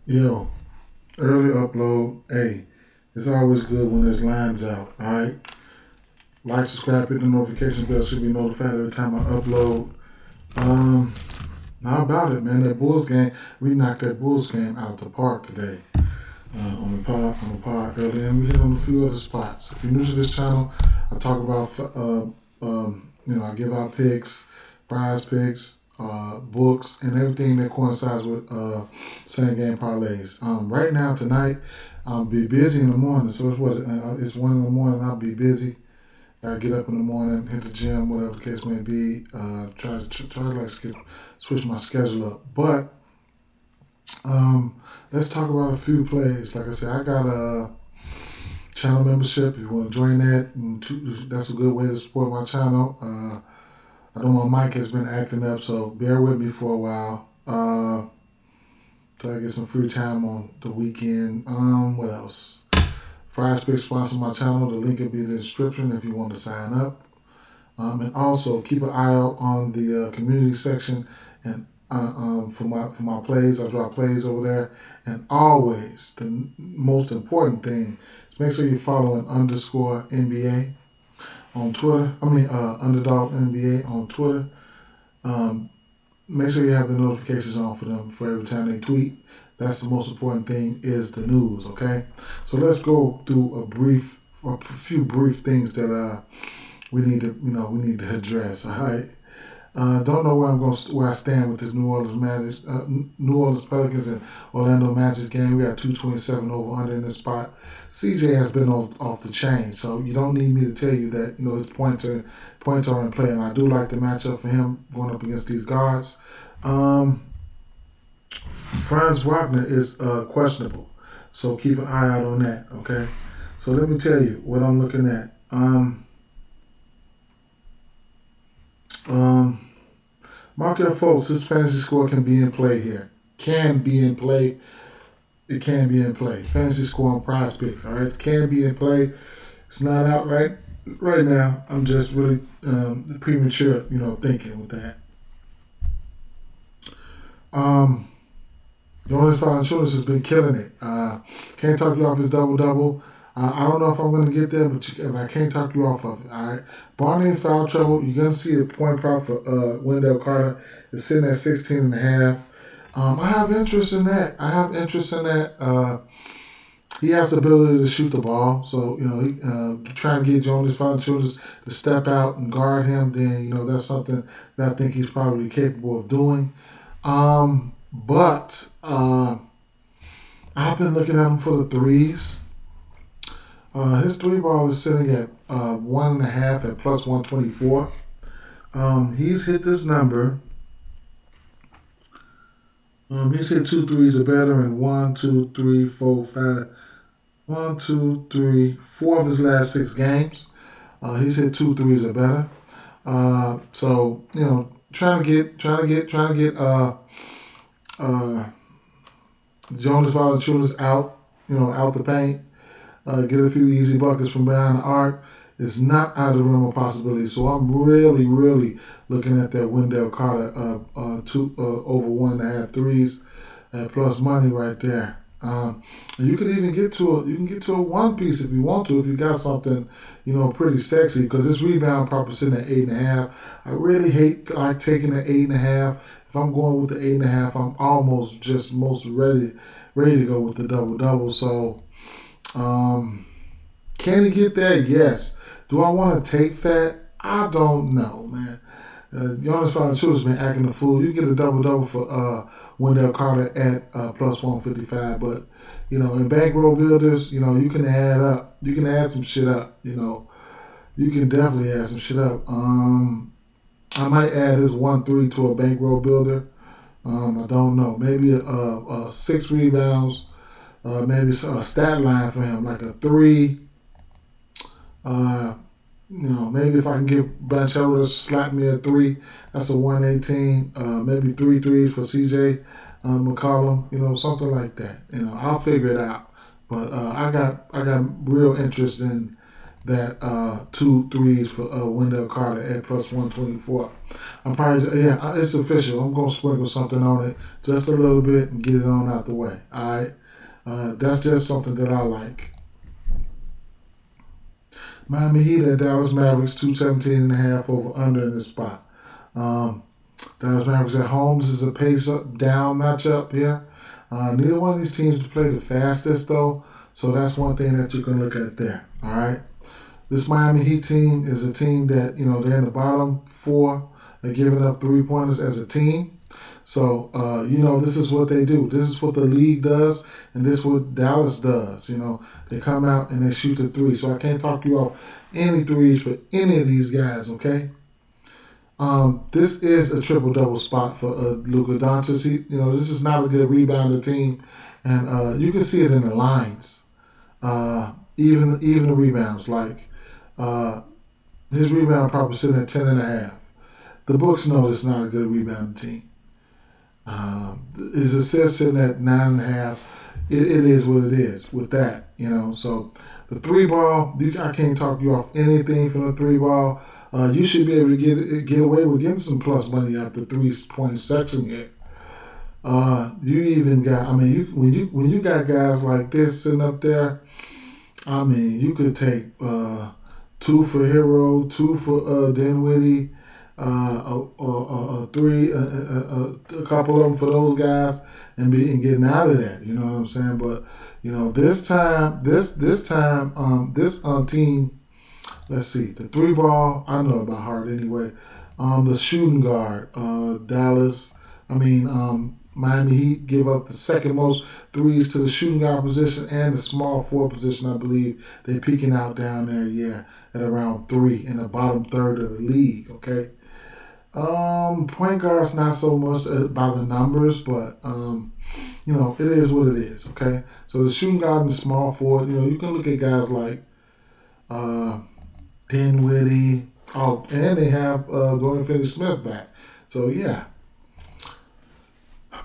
Yo, early upload. Hey, it's always good when there's lines out. All right, like, subscribe, hit the notification bell so you be notified every time I upload. Um, how about it, man? That Bulls game, we knocked that Bulls game out the park today. On the pod earlier, and we hit on a few other spots. If you're new to this channel, I talk about I give out picks, prize picks, books, and everything that coincides with same game parlays. Right now tonight, I'll be busy in the morning. So it's 1 in the morning. I'll be busy. Gotta get up in the morning, hit the gym, whatever the case may be. Try to switch my schedule up, but let's talk about a few plays. Like I said, I got a channel membership. If you want to join that, that's a good way to support my channel. I know my mic has been acting up, so bear with me for a while. Till I get some free time on the weekend. What else? PrizePicks sponsors my channel. The link will be in the description if you want to sign up. And also keep an eye out on the community section and for my plays. I drop plays over there. And always, the most important thing is make sure you're following underscore NBA on Twitter. Underdog NBA on Twitter. Make sure you have the notifications on for them for every time they tweet. That's the most important thing is the news, okay? So let's go through a few brief things that we need to address. All right. Don't know where I stand with this New Orleans Pelicans and Orlando Magic game. We got 227 over under in this spot. CJ has been off the chain, so you don't need me to tell you that his points are in play, and I do like the matchup for him going up against these guards. Franz Wagner is questionable, so keep an eye out on that. Okay, so let me tell you what I'm looking at. Markel Fultz, his fantasy score can be in play here. Can be in play. It can be in play. Fantasy score on PrizePicks. All right, it can be in play. It's not out right now. I'm just really premature, thinking with that. Jonas Valanciunas has been killing it. Can't talk you off his double-double. I don't know if I'm going to get there, but I can't talk you off of it. All right. Barney in foul trouble. You're going to see the point prop for Wendell Carter is sitting at 16.5. I have interest in that. He has the ability to shoot the ball. So, he trying to get Jonas Valanciunas to step out and guard him, then, that's something that I think he's probably capable of doing. But I've been looking at him for the threes. His three ball is sitting at 1.5 at plus 124. He's hit this number. He's hit 2 threes or better in 4 of his last 6 games. He's hit 2 threes or better. So trying to get Jonas Valanciunas out the paint. Get a few easy buckets from behind the arc. It's not out of the realm of possibility. So I'm really, really looking at that Wendell Carter over 1.5 threes at plus money right there. And you can even get to a one piece if you want to, if you got something pretty sexy, because this rebound prop is sitting at 8.5. I really hate taking the 8.5. If I'm going with the 8.5, I'm almost just most ready to go with the double. So. Can he get there? Yes. Do I want to take that? I don't know, man. Jonas Valanciunas has been acting a fool. You get a double for Wendell Carter at plus 155, but in bankroll builders, you can add up. You can add some shit up. You can definitely add some shit up. I might add his 1-3 to a bankroll builder. I don't know. Maybe a 6 rebounds. Maybe a stat line for him, like a 3. Maybe if I can get Banchero to slap me a 3, that's a 118. Maybe 3 threes for CJ McCollum, something like that. I'll figure it out. But I got real interest in that 2 threes for Wendell Carter at plus 124. It's official. I'm gonna sprinkle something on it just a little bit and get it on out the way. All right, that's just something that I like. Miami Heat at Dallas Mavericks 217.5 over under in this spot. Dallas Mavericks at home. This is a pace up down matchup here. Neither one of these teams play the fastest though, so that's one thing that you can look at there. All right. This Miami Heat team is a team that, they're in the bottom 4. They're giving up 3-pointers as a team. So, this is what they do. This is what the league does, and this is what Dallas does. They come out and they shoot the 3. So I can't talk you off any threes for any of these guys, okay? This is a triple-double spot for Luka Doncic. This is not a good rebounder team, and you can see it in the lines. Even the rebounds, like his rebound probably sitting at 10.5. The books know it's not a good rebounding team. His assists sitting at 9.5. It is what it is with that, So the 3-ball, I can't talk you off anything from the 3-ball. You should be able to get away with getting some plus money out the 3-point section here. You even got, when you got guys like this sitting up there, you could take 2 for Hero, 2 for Dinwiddie, 3, a couple of them for those guys, and getting out of that. You know what I'm saying? But this team. Let's see, the 3-ball. I know about Hart anyway. The shooting guard, Miami Heat give up the second most threes to the shooting guard position and the small 4 position. I believe they're peaking out down there, at around 3 in the bottom third of the league. Okay. Point guards not so much by the numbers, but it is what it is. Okay. So the shooting guard and the small 4, you can look at guys like Dinwiddie. Oh, and they have Dorian Finney-Smith back. So yeah.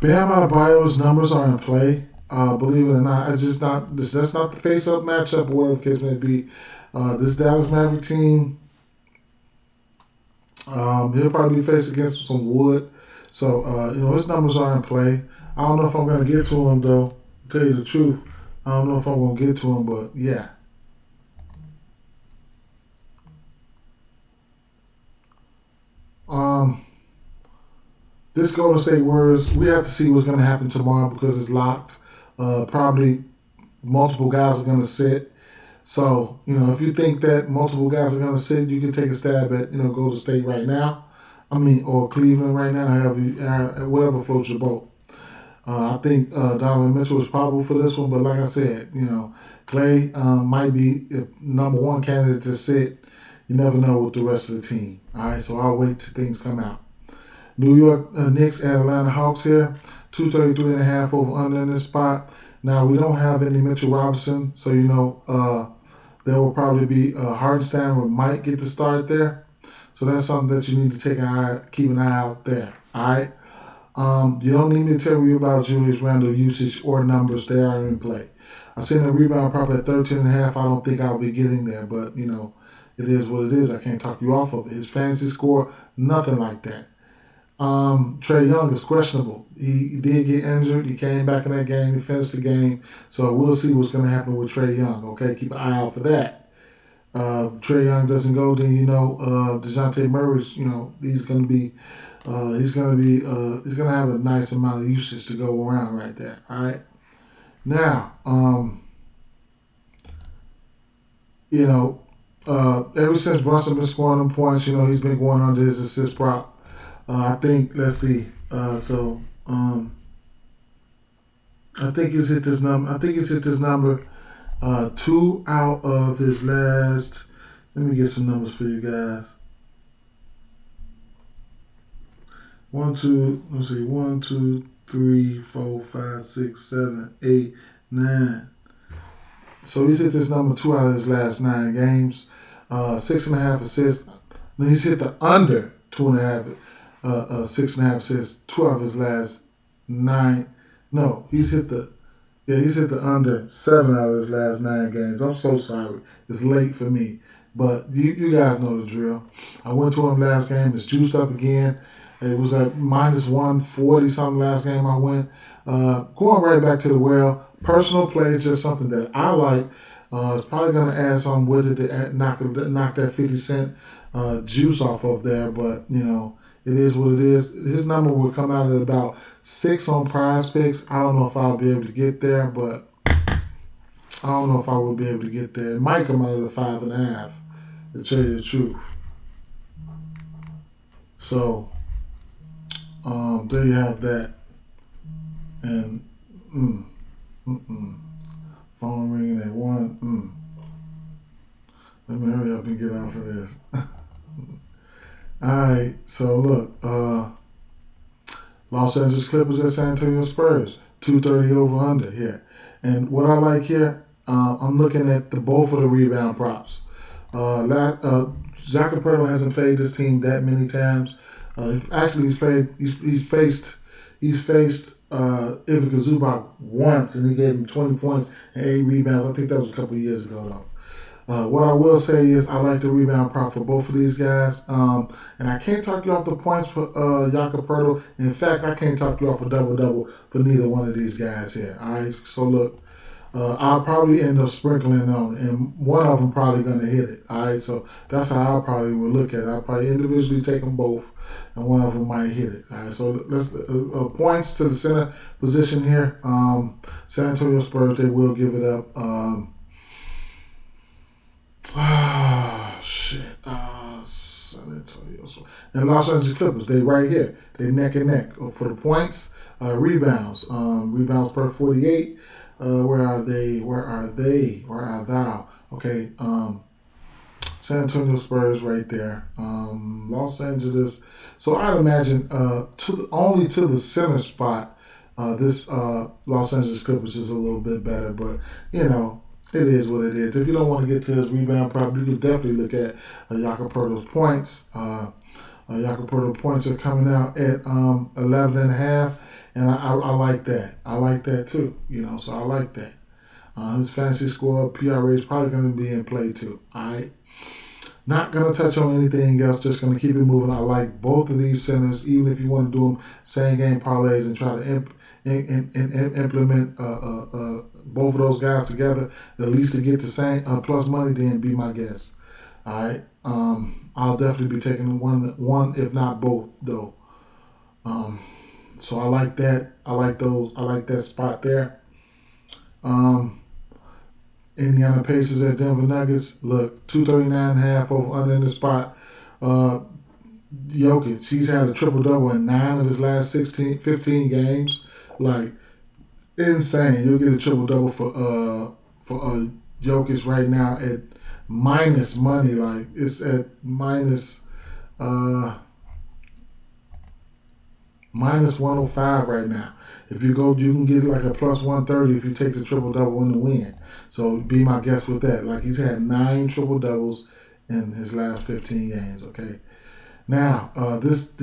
Bam Adebayo's numbers are in play. Believe it or not, it's just not. That's not the face-up matchup, or whatever the case may be. This Dallas Maverick team, he'll probably be faced against some wood. So his numbers are in play. I don't know if I'm going to get to him though. To tell you the truth, I don't know if I'm going to get to him, but yeah. This Golden State Warriors, we have to see what's going to happen tomorrow because it's locked. Probably multiple guys are going to sit. So, if you think that multiple guys are going to sit, you can take a stab at, Golden State right now. Or Cleveland right now, whatever floats your boat. I think Donovan Mitchell is probable for this one, but like I said, Clay might be the number 1 candidate to sit. You never know with the rest of the team. All right, so I'll wait till things come out. New York Knicks at Atlanta Hawks here, 233.5 over under in this spot. Now, we don't have any Mitchell Robinson, so, there will probably be Hardenstein or might get the start there. So that's something that you need to keep an eye out there. All right? You don't need me to tell you about Julius Randle usage or numbers. They are in play. I seen a rebound probably at 13.5. I don't think I'll be getting there, but, it is what it is. I can't talk you off of it. His fantasy score, nothing like that. Trae Young is questionable. He did get injured. He came back in that game. He finished the game. So we'll see what's going to happen with Trae Young. Okay, keep an eye out for that. Trae Young doesn't go, then DeJounte Murray's. He's going to have a nice amount of usage to go around right there. All right. Now, ever since Brunson been scoring them points, he's been going under his assist prop. I think, let's see. I think he's hit this number 2 out of his last. Let me get some numbers for you guys. 1, 2, 3, 4, 5, 6, 7, 8, 9. So he's hit this number 2 out of his last 9 games. 6.5 assists. Then he's hit the under 2.5. 6.5 assists, 2 of his last 9. No, he's hit the Yeah, he's hit the under 7 out of his last 9 games. I'm so sorry. It's late for me. But you guys know the drill. I went to him last game. It's juiced up again. It was at minus 140 something last game I went. Going right back to the well. Personal play is just something that I like. It's probably going to add something with it to knock that 50 cent juice off of there. But, it is what it is. His number will come out at about 6 on PrizePicks. I don't know if I'll be able to get there, but I don't know if I will be able to get there. It might come out at a 5.5, to tell you the truth. So, there you have that. And, phone ringing at 1. Let me hurry up and get off of this. Alright, so look, Los Angeles Clippers at San Antonio Spurs, 230 over under here. And what I like here, I'm looking at both of the rebound props. Zach Capello hasn't played this team that many times. Actually, he's faced Ivica Zubac once, and he gave him 20 points and 8 rebounds. I think that was a couple of years ago, though. What I will say is I like the rebound prop for both of these guys. And I can't talk you off the points for Jakob Poeltl. In fact, I can't talk you off a double-double for neither one of these guys here. All right, so look, I'll probably end up sprinkling on, and one of them probably going to hit it. All right, so that's how I probably would look at it. I'll probably individually take them both, and one of them might hit it. All right, so let's points to the center position here. San Antonio Spurs, they will give it up. Shit. San Antonio. And Los Angeles Clippers, they right here. They neck and neck for the points. Rebounds. Rebounds per 48. Where are they? Where are thou? Okay. San Antonio Spurs right there. Los Angeles. So I'd imagine only to the center spot, this Los Angeles Clippers is a little bit better. But, it is what it is. If you don't want to get to his rebound prop, you can definitely look at Jakob Poeltl's points. Jakob Poeltl's points are coming out at 11.5, and I like that. I like that too. So I like that. His fantasy score, PRA is probably going to be in play too. All right. Not going to touch on anything else. Just going to keep it moving. I like both of these centers, even if you want to do them same game parlays and try to implement both of those guys together, at least to get the same plus money, then be my guest. All right. I'll definitely be taking one if not both, though. So I like that. I like those. I like that spot there. Indiana Pacers at Denver Nuggets. Look, 239.5 over under in the spot. Jokic, he's had a triple-double in 9 of his last 15 games. Like, insane. You'll get a triple-double for Jokic right now at minus money. Like, it's at minus 105 right now. If you go, you can get like a plus 130 if you take the triple-double in the win. So be my guest with that. Like, he's had 9 triple-doubles in his last 15 games, okay? Now, this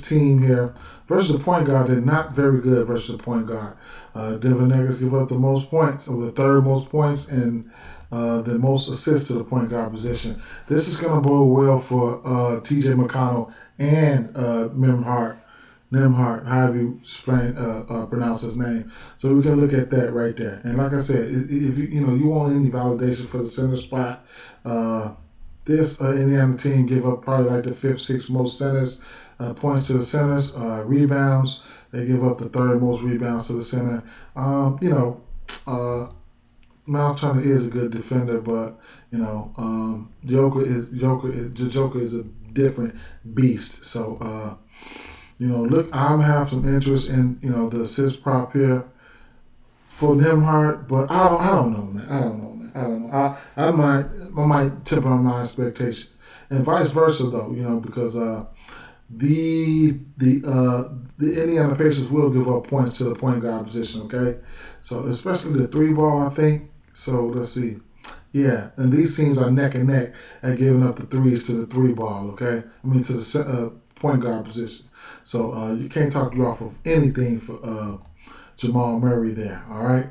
team here versus the point guard, they're not very good versus the point guard. Denver Nuggets give up the most points, or the third most points, and the most assists to the point guard position. This is going to bode well for TJ McConnell and Nembhard, however you pronounce his name. So we can look at that right there. And like I said, if you want any validation for the center spot, this Indiana team give up probably like the 5th, 6th most centers, points to the centers, rebounds. They give up the 3rd most rebounds to the center. Miles Turner is a good defender, but Joker is a different beast. So look, I'm have some interest in the assist prop here for Nembhard, but I don't know, man. I don't know. I might temper my expectations, and vice versa though. Because the Indiana Pacers will give up points to the point guard position. Okay, so especially the 3 ball, I think. So let's see. Yeah, and these teams are neck and neck at giving up the threes to the three ball, okay? I mean, to the point guard position. So you can't talk you off of anything for Jamal Murray there, all right?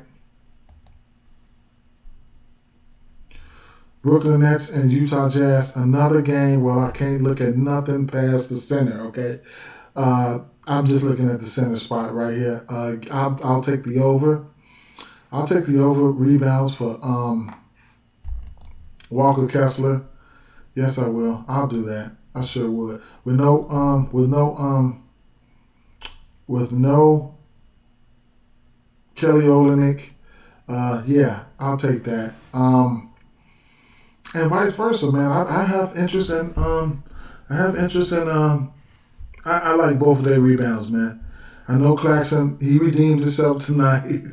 Brooklyn Nets and Utah Jazz, another game where I can't look at nothing past the center, okay? I'm just looking at the center spot right here. I'll take the over. I'll take the over rebounds for Walker Kessler. Yes, I will. I'll do that. I sure would. With no Kelly Olynyk. Yeah, I'll take that. And vice versa, man. I have interest in I like both of their rebounds, man. I know Claxton, he redeemed himself tonight.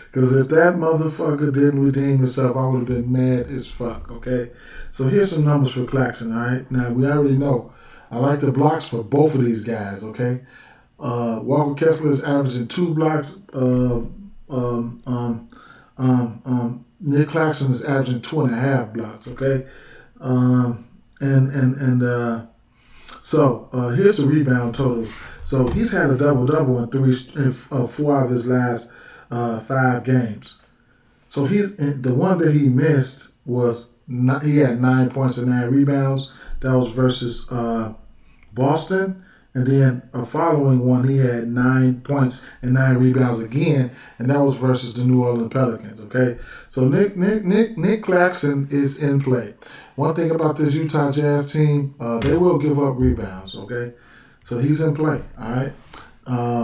Because if that motherfucker didn't redeem himself, I would have been mad as fuck, okay? So here's some numbers for Claxton, all right? Now, we already know. I like the blocks for both of these guys, okay? Walker Kessler is averaging 2 blocks. Nick Claxton is averaging 2.5 blocks, okay? So here's the rebound totals. So he's had a double-double in 4 out of his last 5 games. So the one that he missed he had 9 points and 9 rebounds. That was versus Boston. And then a following one, he had 9 points and 9 rebounds again, and that was versus the New Orleans Pelicans. Okay, so Nick Claxton is in play. One thing about this Utah Jazz team, they will give up rebounds. Okay, so he's in play. All right,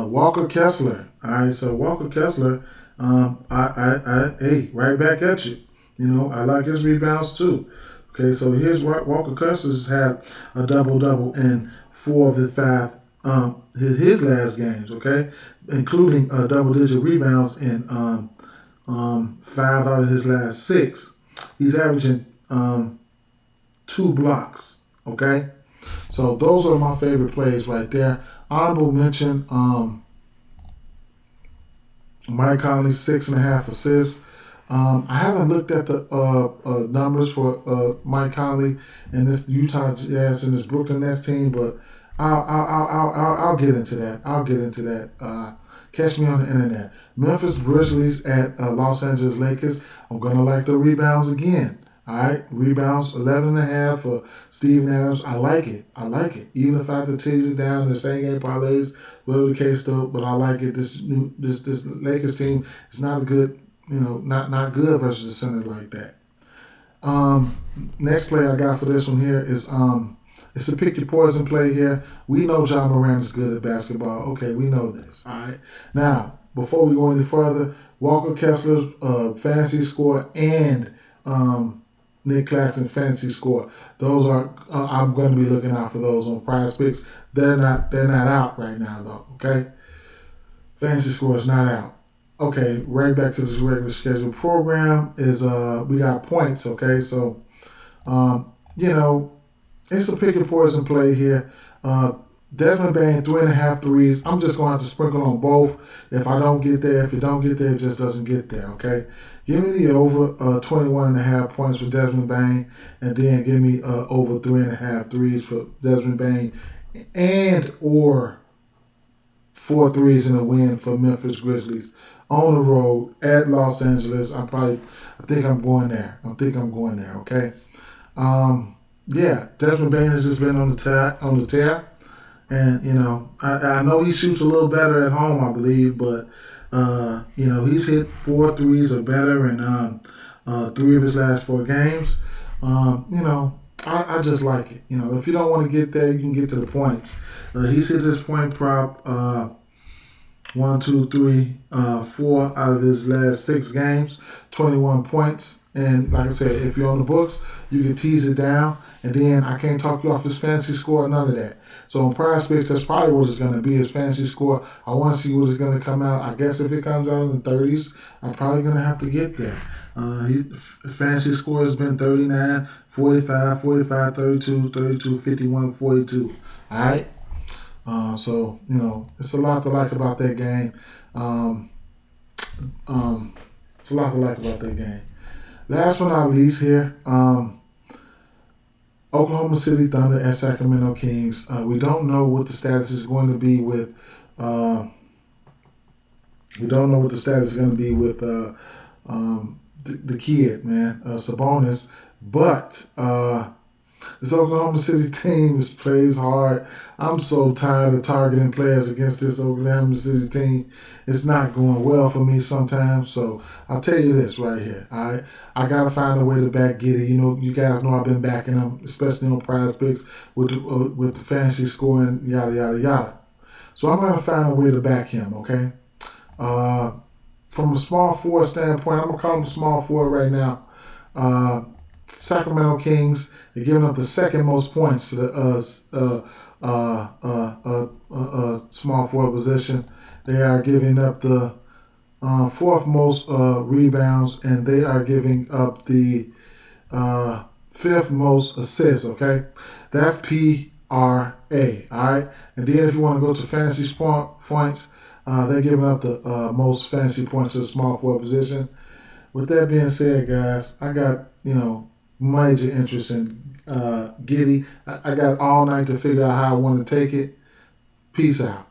Walker Kessler. All right, so Walker Kessler, hey, right back at you. You know, I like his rebounds too. Okay, so here's Walker Kessler's had a double-double in 4 of his 5 his last games, okay, including double-digit rebounds in 5 out of his last 6. He's averaging 2 blocks, okay. So those are my favorite plays right there. Honorable mention, Mike Conley, 6.5 assists. I haven't looked at the numbers for Mike Conley and this Utah Jazz and this Brooklyn Nets team, but I'll get into that. Catch me on the internet. Memphis Grizzlies at Los Angeles Lakers. I'm gonna like the rebounds again. All right, rebounds 11.5 for Steven Adams. I like it. Even if I have to tease it down in the same game parlays, whatever the case though, but I like it. This Lakers team is not a good. Not good versus the center like that. Next play I got for this one here is it's a pick your poison play here. We know John Moran is good at basketball. Okay, we know this. All right. Now, before we go any further, Walker Kessler's fantasy score and Nick Claxton fantasy score. Those are I'm going to be looking out for those on PrizePicks. They're not out right now though. Okay. Fantasy score is not out. Okay, right back to this regular schedule program is we got points. Okay, so it's a pick and poison play here. Desmond Bain 3.5 threes. I'm just going to have to sprinkle on both. If I don't get there, if you don't get there, it just doesn't get there. Okay, give me the over 21.5 points for Desmond Bain, and then give me over 3.5 threes for Desmond Bain, and or 4 threes in a win for Memphis Grizzlies. On the road at Los Angeles. I think I'm going there. Okay. Desmond Bain has just been on the tear, and I know he shoots a little better at home, I believe, but he's hit 4 threes or better in 3 of his last 4 games. I just like it. If you don't want to get there, you can get to the points. He's hit this point prop. 1, 2, 3, 4 out of his last 6 games, 21 points. And like I said, if you're on the books, you can tease it down. And then I can't talk you off his fantasy score, none of that. So on PrizePicks, that's probably what it's going to be, his fantasy score. I want to see what is going to come out. I guess if it comes out in the 30s, I'm probably going to have to get there. Fantasy score has been 39, 45, 45, 32, 32, 51, 42. All right? So it's a lot to like about that game. Last but not least here, Oklahoma City Thunder at Sacramento Kings. We don't know what the status is going to be with. We don't know what the status is going to be with the kid, man, Sabonis. But this Oklahoma City team plays hard. I'm so tired of targeting players against this Oklahoma City team. It's not going well for me sometimes. So I'll tell you this right here. All right, I gotta find a way to back Giddy. You know, you guys know I've been backing him, especially on PrizePicks with the fantasy scoring, yada yada yada. So I'm gonna find a way to back him. Okay. From a small forward standpoint, I'm gonna call him small forward right now. Sacramento Kings, they're giving up the second most points to the small forward position. They are giving up the fourth most rebounds, and they are giving up the fifth most assists. Okay, that's PRA. All right, and then if you want to go to fantasy points, they're giving up the most fantasy points to the small forward position. With that being said, guys, I got major interest in Giddy. I got all night to figure out how I want to take it. Peace out.